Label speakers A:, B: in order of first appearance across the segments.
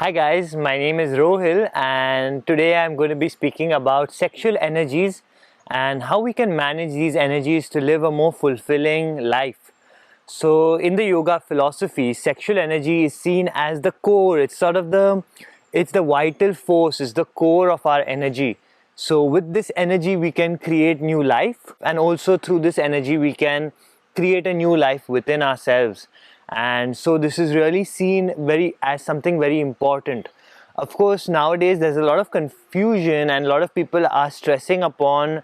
A: Hi guys, my name is Rohil and today I'm going to be speaking about sexual energies and how we can manage these energies to live a more fulfilling life. So in the yoga philosophy, sexual energy is seen as the core. It's the vital force, it's the core of our energy. So with this energy we can create new life, and also through this energy we can create a new life within ourselves. And so this is really seen as something very important. Of course, nowadays there's a lot of confusion and a lot of people are stressing upon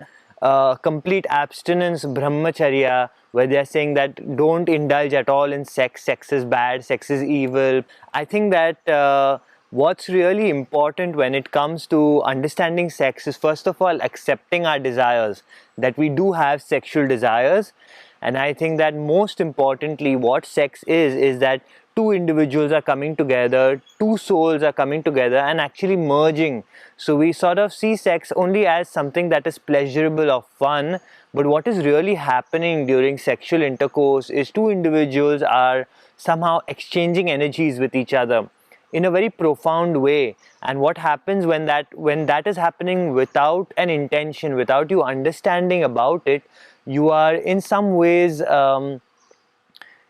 A: complete abstinence, brahmacharya, where they're saying that don't indulge at all in sex. Sex is bad, sex is evil. I think that what's really important when it comes to understanding sex is, first of all, accepting our desires, that we do have sexual desires. And I think that most importantly, what sex is that two individuals are coming together, two souls are coming together and actually merging. So we sort of see sex only as something that is pleasurable or fun, but what is really happening during sexual intercourse is two individuals are somehow exchanging energies with each other in a very profound way. And what happens when that is happening without an intention, without you understanding about it, you are in some ways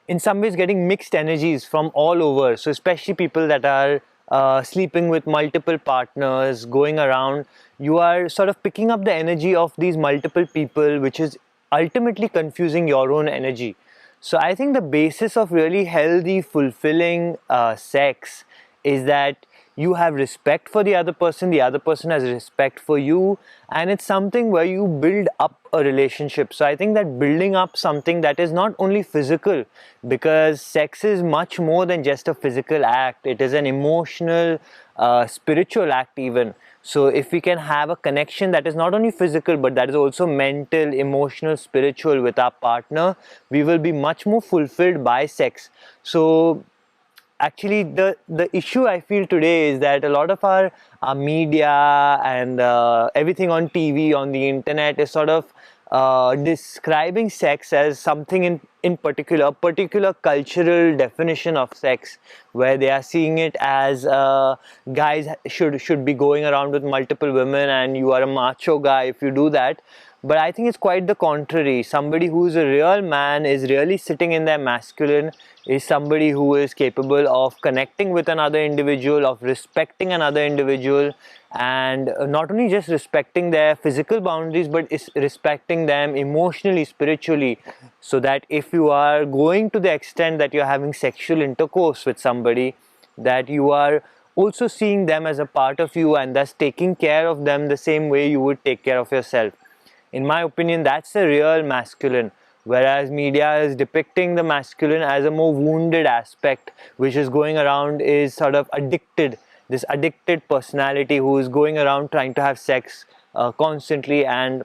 A: getting mixed energies from all over. So especially people that are sleeping with multiple partners, going around, you are sort of picking up the energy of these multiple people, which is ultimately confusing your own energy. So I think the basis of really healthy, fulfilling sex is that you have respect for the other person has respect for you, and it's something where you build up a relationship. So I think that building up something that is not only physical, because sex is much more than just a physical act, it is an emotional, spiritual act even. So if we can have a connection that is not only physical but that is also mental, emotional, spiritual with our partner, we will be much more fulfilled by sex. So actually the issue I feel today is that a lot of our media and everything on TV, on the internet, is sort of describing sex as something in particular, a particular cultural definition of sex, where they are seeing it as guys should be going around with multiple women and you are a macho guy if you do that. But I think it's quite the contrary. Somebody who is a real man is really sitting in their masculine, is somebody who is capable of connecting with another individual, of respecting another individual, and not only just respecting their physical boundaries but is respecting them emotionally, spiritually. So that if you are going to the extent that you're having sexual intercourse with somebody, that you are also seeing them as a part of you and thus taking care of them the same way you would take care of yourself. In my opinion, that's a real masculine, whereas media is depicting the masculine as a more wounded aspect, which is going around, is sort of addicted, this addicted personality who is going around trying to have sex constantly. And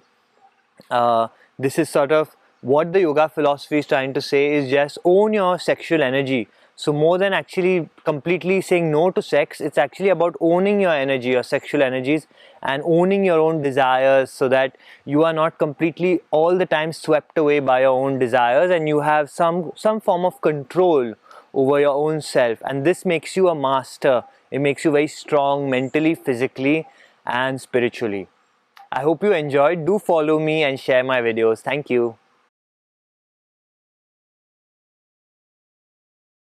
A: this is sort of what the yoga philosophy is trying to say, is just own your sexual energy. So more than actually completely saying no to sex, it's actually about owning your energy, your sexual energies, and owning your own desires, so that you are not completely all the time swept away by your own desires, and you have some form of control over your own self. And this makes you a master. It makes you very strong mentally, physically, and spiritually. I hope you enjoyed. Do follow me and share my videos. Thank you.